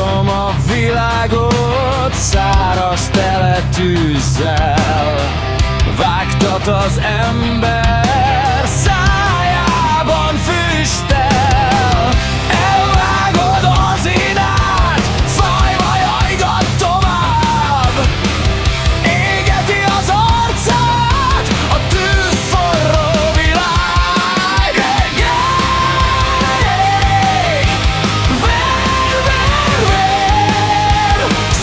Látom a világot száraz tele tűzzel, vágtat az ember szájában füsttel. Elvágod az inát, fájva jajgat tovább, égeti az arcát a tűzforró világ. Vér, vér, vér,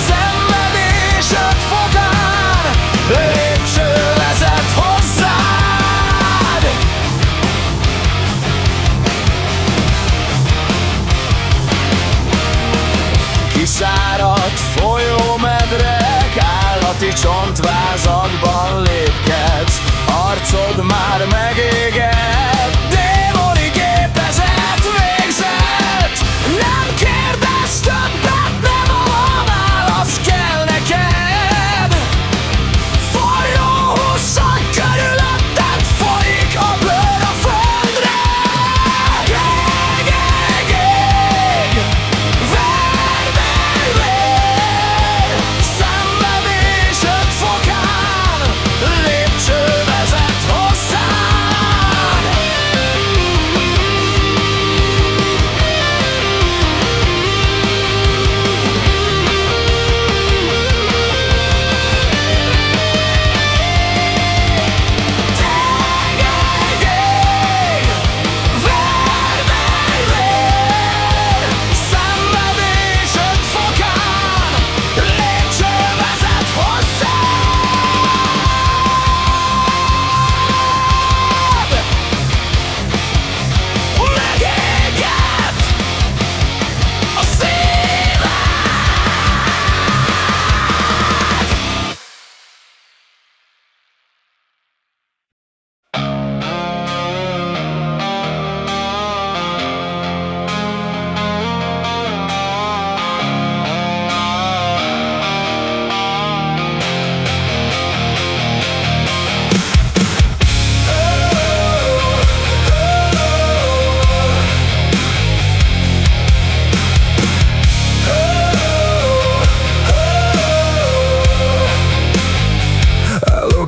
szenvedés 5 fokán, lépcső vezet hozzád. Kiszáradt folyómedrek, állati csontvázakban lépkedsz, arcod már megégett, démoni gépezet végzett. Nem kérdezz többet, nem a válasz kell neked. Forró hosszan körülötted folyik a bőr a földre. Ég, ég, ég, vér, vér, vér, szenvedés 5 fokán, lépcső vezet hozzád.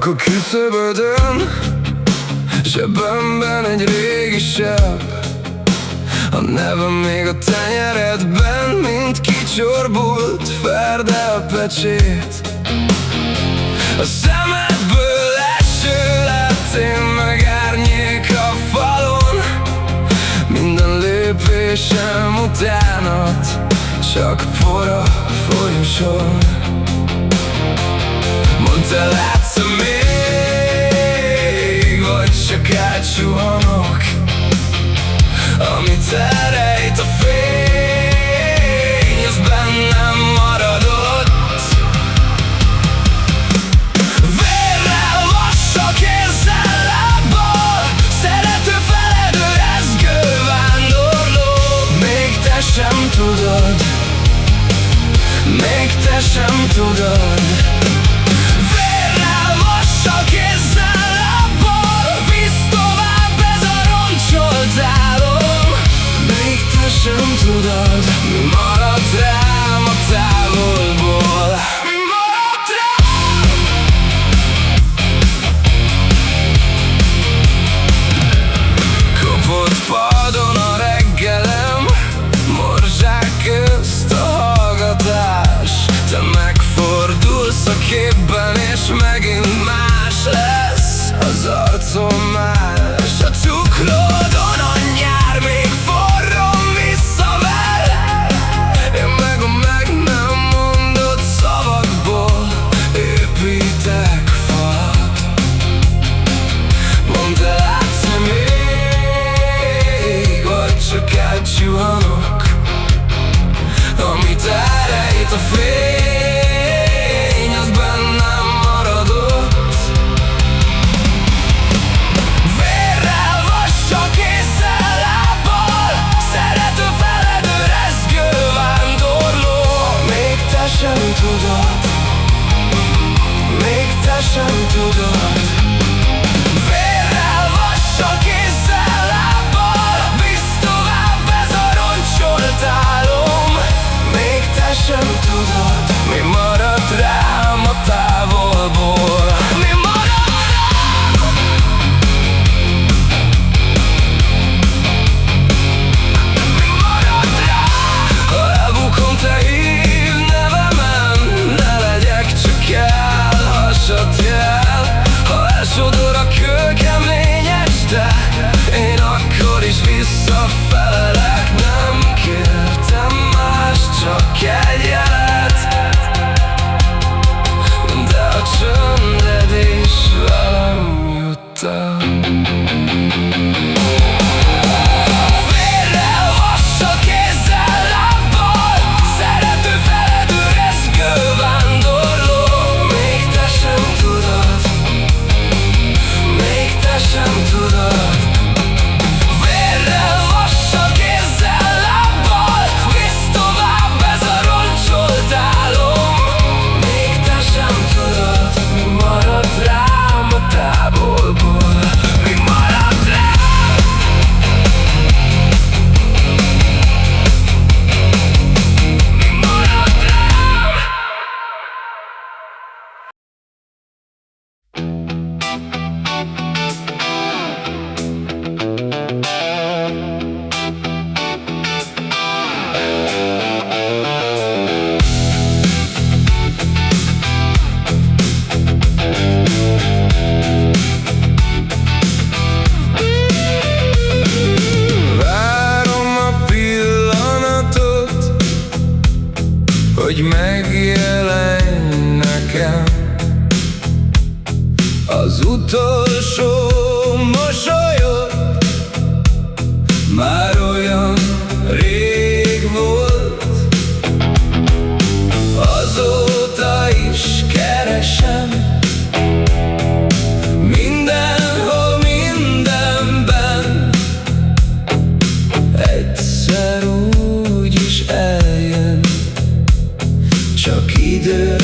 A küszöbödön, zsebemben egy régi seb, a nevem még a tenyeredben, mint kicsorbult ferde a pecsét. A szemedből eső lett, én meg árnyék a falon, minden lépésem utánat csak por a folyosón. Mondd el, látsz még, vagy csak átsuhanok, amit elrejt a fény, az bennem maradott. Vérrel, vassal, kézzel, lábbal, szerető feledő, rezgő vándorló. Még te sem tudod, még te sem tudod. Vérrel, vassal, kézzel, lábbal, visz tovább ez a roncsolt álom. Még te sem tudod, mi maradt rám a távolból. Mi maradt rám? Kopott padon a reggelem, morzsák közt a hallgatás. Te megfordulsz a képben, és megint más lesz az arcom más. A csuklódon a nyár még forron visszaver, én meg a meg nem mondott szavakból építek falat. Mondd el, látsz még, vagy csak átsuhanok, amit elrejt a fény, az bennem maradott. Vérrel, vassal, kézzel, lábbal, szerető feledő, rezgő vándorló. Még te sem tudod, még te sem tudod. Vérrel, vassal, kézzel, lábbal, visz tovább ez a roncsolt álom. Még te hogy megjelenj nekem. Az utolsó mosolyod már olyan rég volt, azóta is keresem mindenhol, mindenben. Egyszer úgyis eljön, csak idő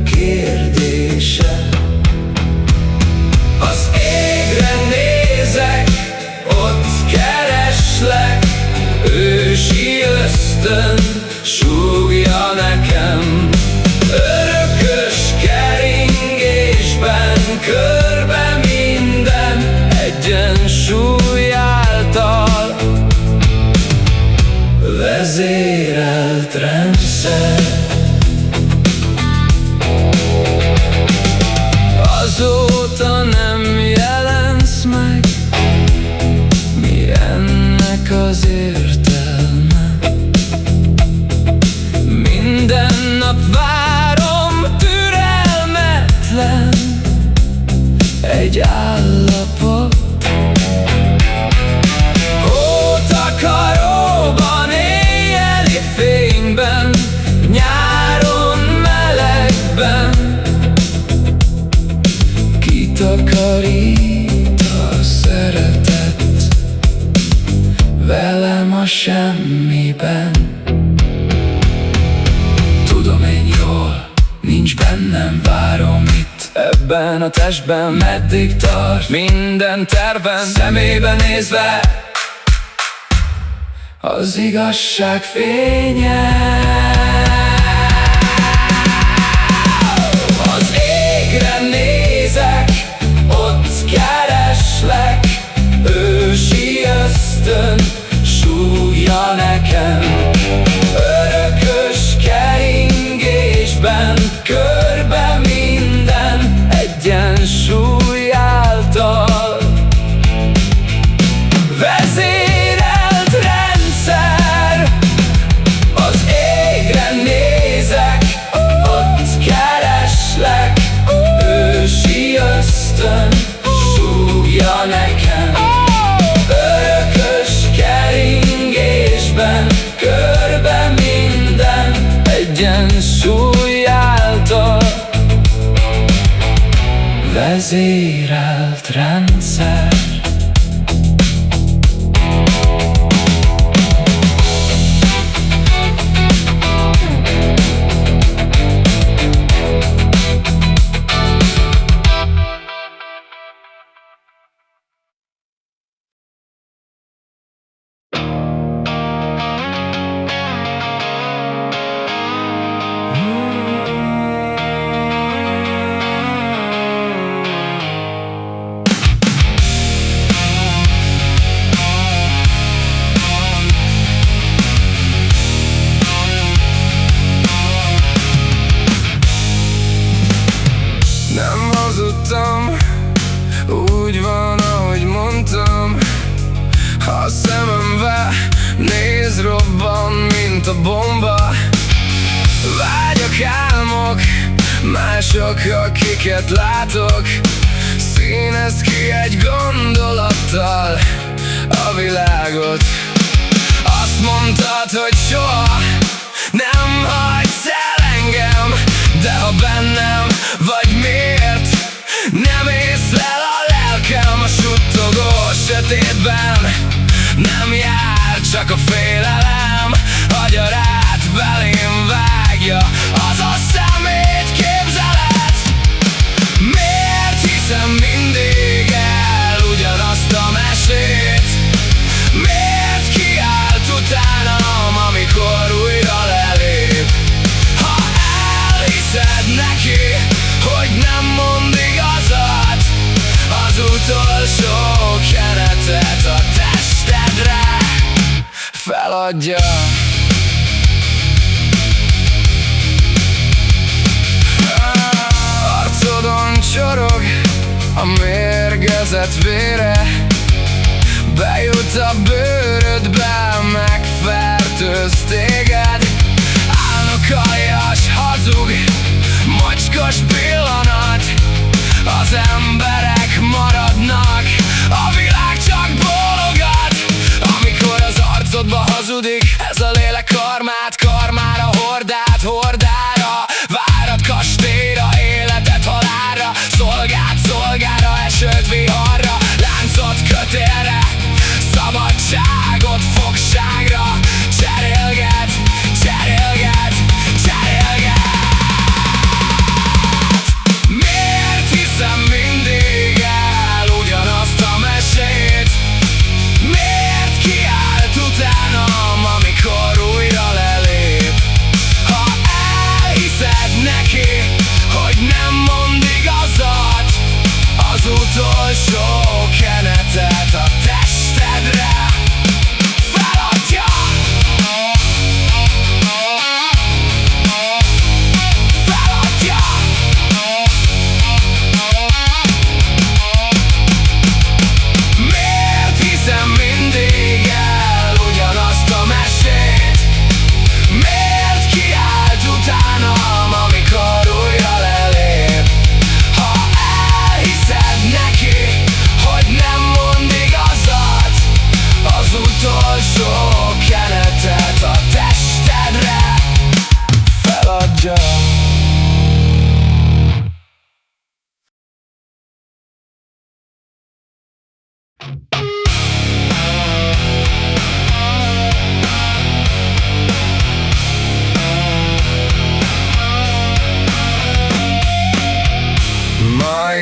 kérdése. Az égre nézek, ott kereslek, ősi ösztön súgja nekem. Örökös keringésben, körbe minden egyensúly által vezérelt rendszer. Azóta nem jelensz meg, mi ennek az értelme? Minden nap várom türelmetlen egy állapot. Hótakaróban, éjjeli fényben, nyáron melegben takarít a szeretet velem a semmiben. Tudom én jól, nincs bennem, várom itt ebben a testben. Meddig tart minden tervem, szemébe nézve az igazság fénye. Az égre nézek, ott kereslek, ősi ösztön súgja nekem. Örökös keringésben, körbe minden egyensúly által vezérelt rendszer. Az égre nézek, ott kereslek, ősi ösztön súgja nekem. Örökös keringésben, körbe minden egyensúly által vezérelt rendszer. Nem hazudtam, úgy van, ahogy mondtam. Ha a szemembe néz, robban, mint a bomba. Vágyak, álmok, mások, akiket látok. Színezd ki egy gondolattal a világot. Azt mondtad, hogy soha nem hagysz el engem, de ha bennem vagy, miért nem észlel a lelkem? A suttogó sötétben nem jár csak a félelem. Agyarát belém vágja az a szemét képzelet. Miért hiszem mindig el ugyanazt a mesét? Miért kiált utánam, amikor újra lelép? Ha elhiszed neki, hogy nem mond igazat, az utolsó kenetet a testedre feladja. Arcodon csorog a mérgezett vére, bejut a bőrödbe, megfertőz téged. Állnak alja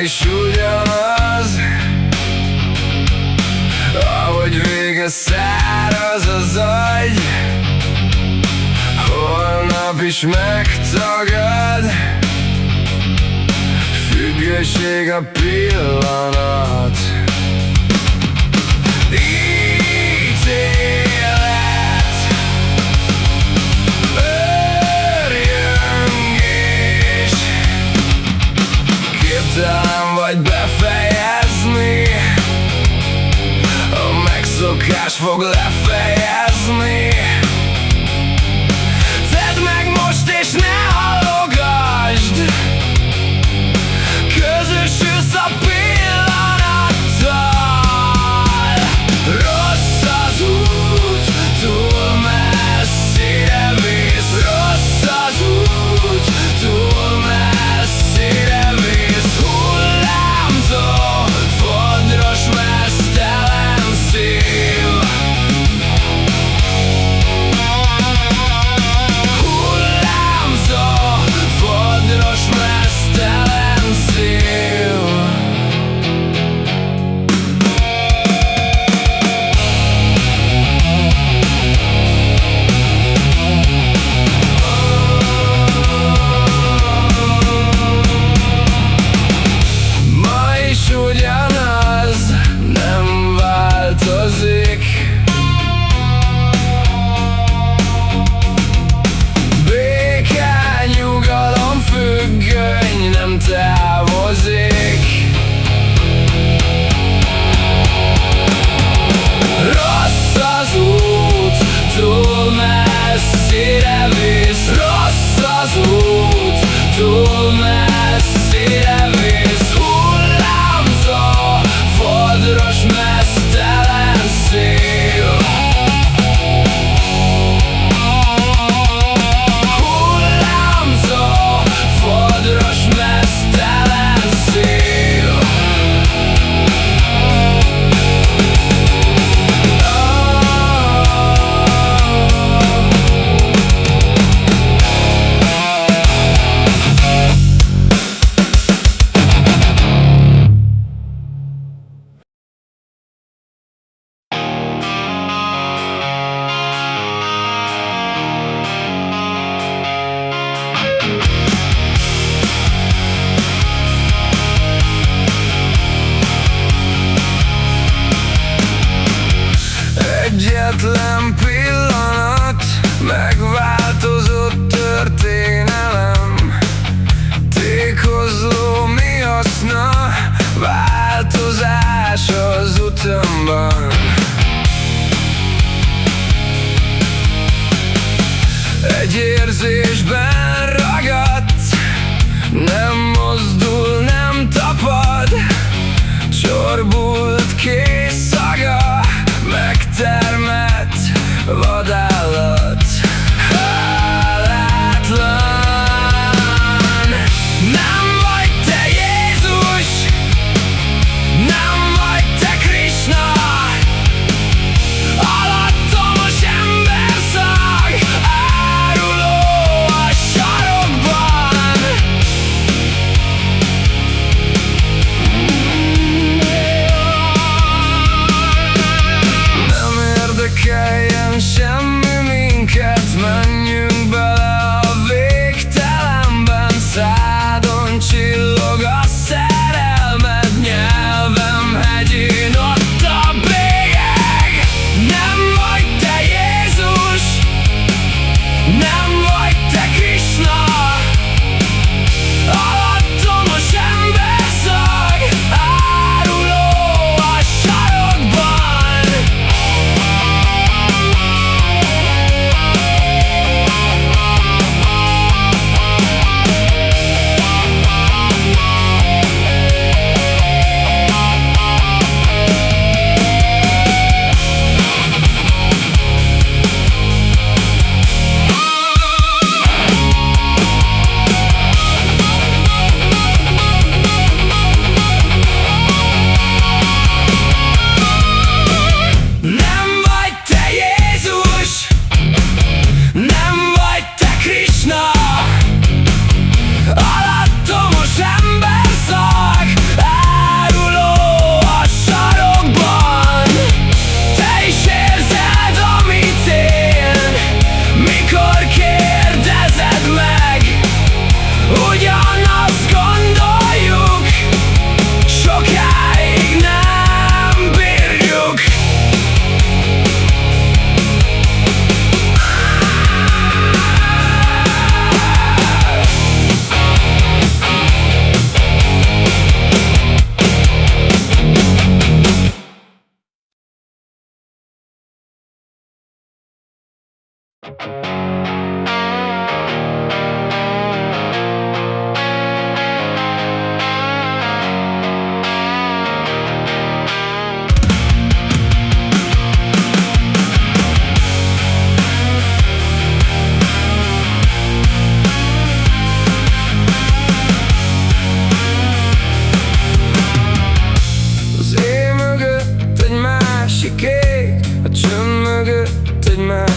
is ugyanaz, ahogy vége száraz az agy, holnap is megtagad. Függőség a pillanat, ítélet, örjöngés. Képtelen vagy befejezni, a megszokás fog lefejezni. Tedd meg most és ne hallogasd, közösülsz a pillanattal. Rossz az út, túl messzire visz. Rossz az út, túl messzire visz. Hullámzó, fodros, meztelen szív.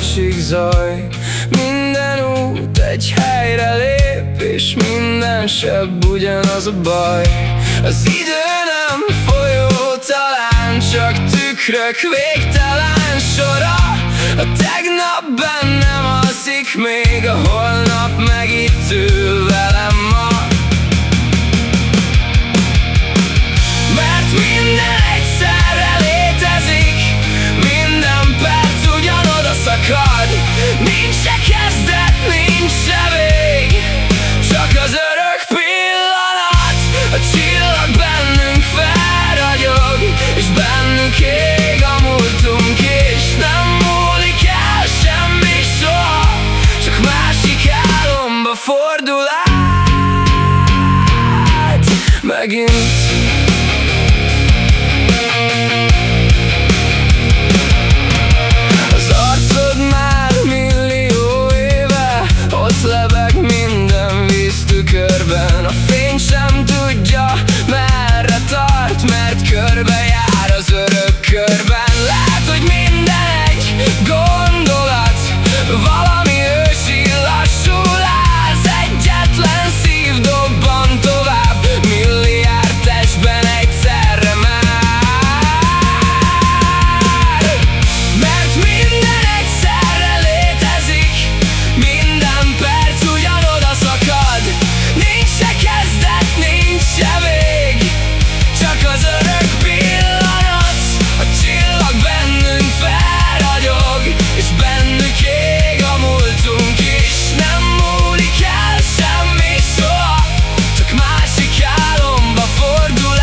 másik zaj. Minden út egy helyre lép, és minden sebb ugyanaz a baj. Az idő nem folyó, talán csak tükrök végtelen sora. A tegnap bennem alszik még, a holnap meg itt ül velem ma. Mert minden egyszerre létezik, minden perc ugyanoda szakad. Nincs se kezdet, nincs se vég, csak az örök pillanat. A csillag bennünk felragyog, és bennük ég a múltunk is. Nem múlik el semmi soha, csak másik álomba fordul át megint. Az arcod már millió éve ott lebeg minden víztükörben. A fény sem tudja, merre tart, mert körbe jár az örök körben. Lehet, hogy minden egy gondolat, valami ősi lassú láz. Egyetlen szív dobban tovább, milliárd testben egyszerre már. Mert minden egyszerre létezik, minden perc ugyanoda szakad. Nincs se kezdet, nincs se vég, csak az örök pillanat. A csillag bennünk felragyog, és bennük ég a múltunk is. Nem múlik el semmi soha, csak másik álomba fordul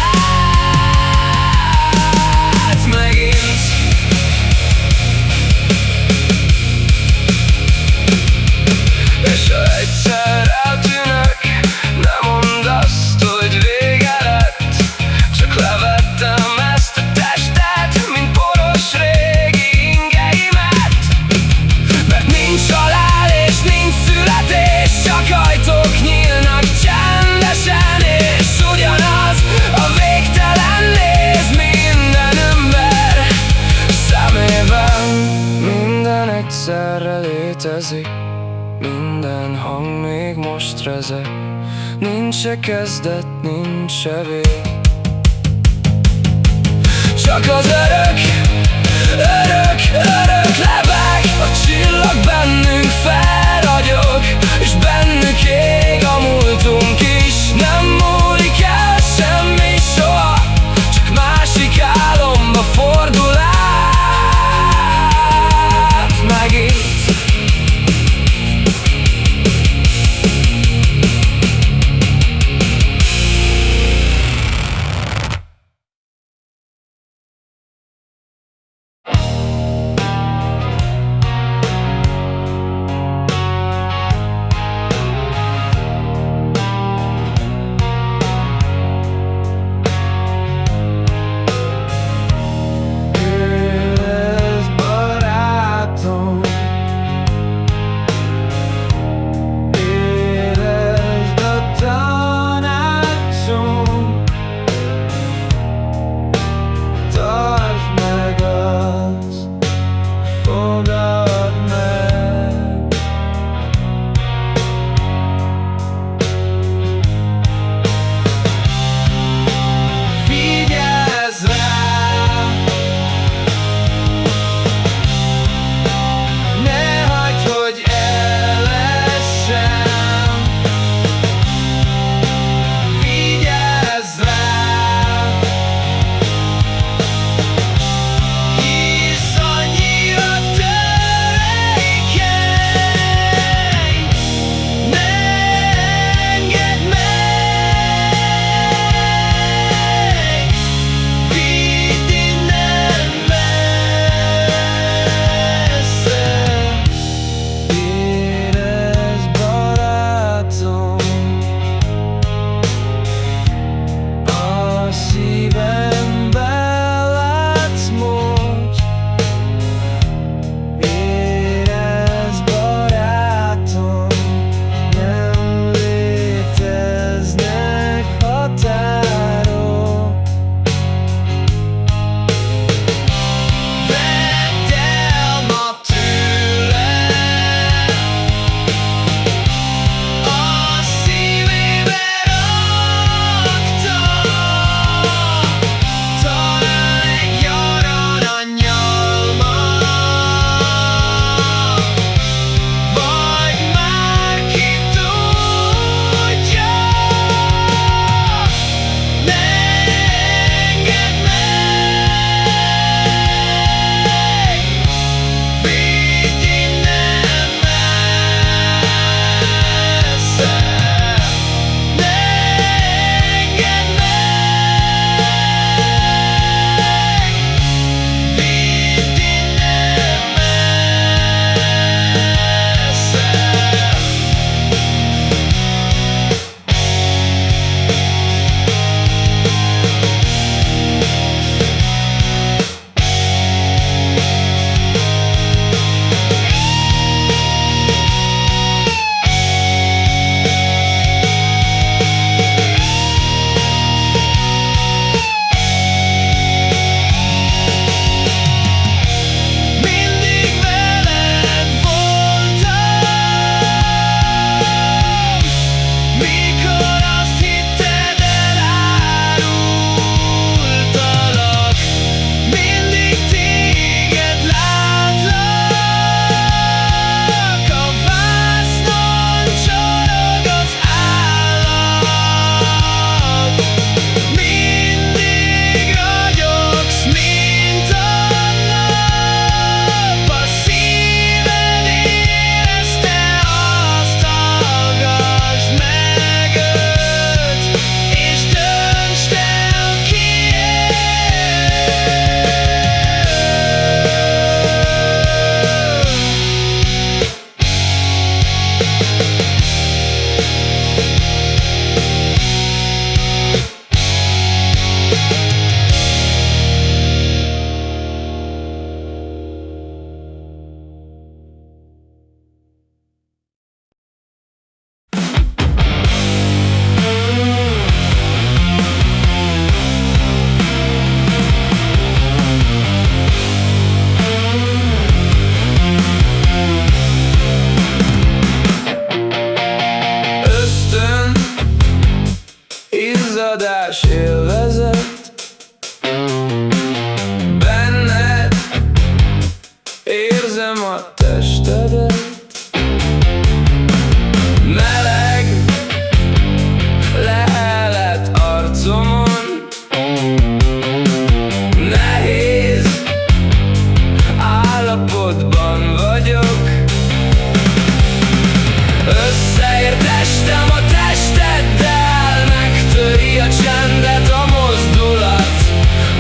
át megint. És ha egyszer eltűnök, ne mondd azt, hogy vége lett. Csak levettem ezt a testet, mint poros régi ingeimet. Mert nincs halál és nincs születés, csak ajtók nyílnak csendesen. És ugyanaz a végtelen néz minden ember szemében. Minden egyszerre létezik, minden hang még most rezeg. Nincs se kezdet, nincs se vég, csak az örök, örök, örök lebeg. A csillag bennünk felragyog, és bennük ég a múltunk is. Nem múlik el semmi soha, csak másik álomba fordul át megint. testem a testeddel, megtöri a csendet a mozdulat.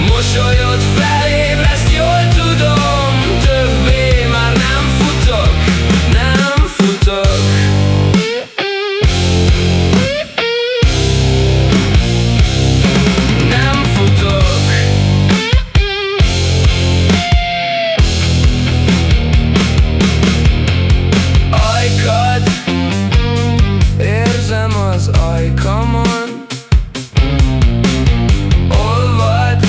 Mosolyod felébreszt, jól tudom, többé már nem futok, nem futok. Nem futok. Ajkad, érzem az ajkamon, olvad,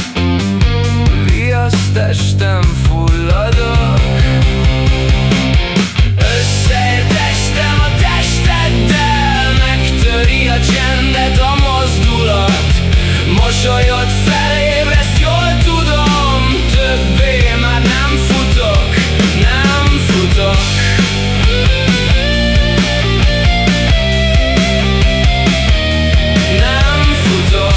viasz testem, fulladok. Összeér testem a testeddel, megtöri a csendet a mozdulat. Mosolyod felébreszt, jól tudom, többé már nem futok, nem futok. Nem futok.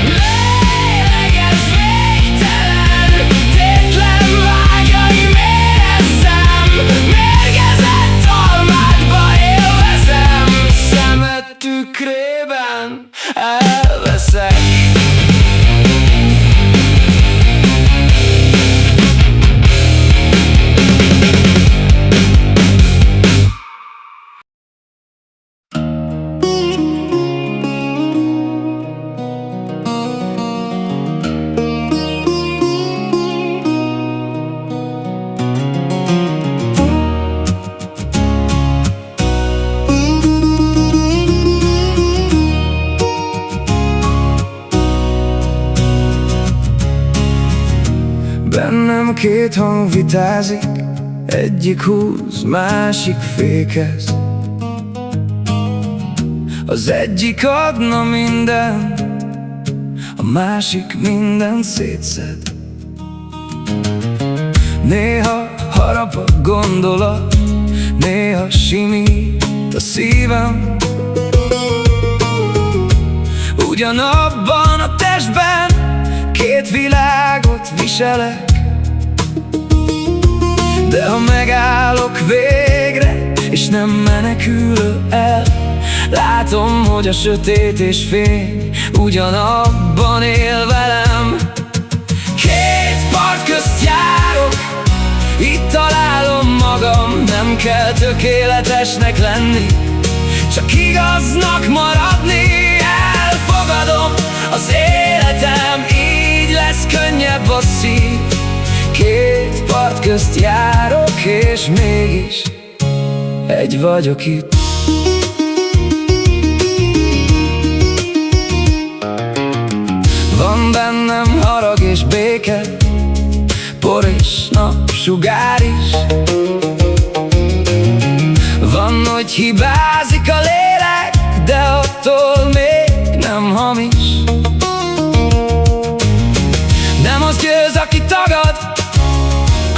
Lélegez végtelen, tétlen vágyaim érezzem, mérgezett almádba élvezem, szemed tükrében elveszek. Bennem két hang vitázik, egyik húz, másik fékez. Az egyik adna minden, a másik mindent szétszed. Néha harap a gondolat, néha simít a szívem. Ugyanabban a testben két világot viselek, de ha megállok végre, és nem menekülök el, látom, hogy a sötét és fény ugyanabban él velem. Két part közt járok, itt találom magam, nem kell tökéletesnek lenni, csak igaznak maradni. Elfogadom az életem, így lesz könnyebb a szív. Két part közt járok, és mégis egy vagyok itt. Van bennem harag és béke, por és napsugár is. Van, hogy hibázik a lélek, de attól még nem hamis. Nem az győz, aki tagad,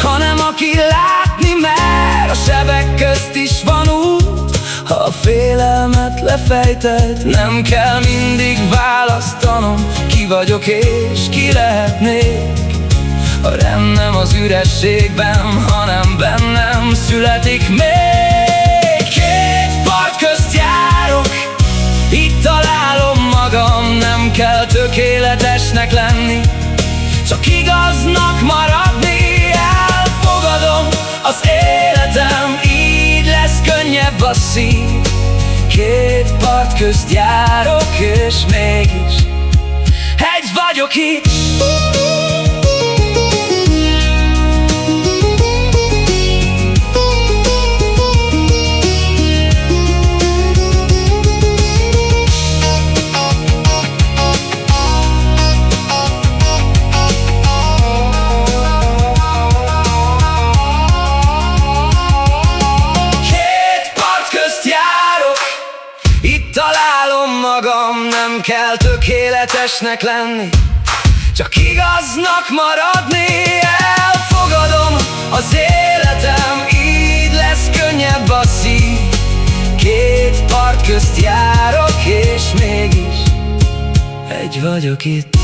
hanem aki látni mer. A sebek közt is van út, ha a félelmet lefejted. Nem kell mindig választanom, ki vagyok és ki lehetnék. A rend nem az ürességben, hanem bennem születik még. Két part közt járok, itt találom magam, nem kell tökéletesnek lenni, csak igaznak maradni. Elfogadom az életem, így lesz könnyebb a szív. Két part közt járok, és mégis egy vagyok itt. Találom magam, nem kell tökéletesnek lenni, csak igaznak maradni. Elfogadom az életem, így lesz könnyebb a szív. Két part közt járok, és mégis egy vagyok itt.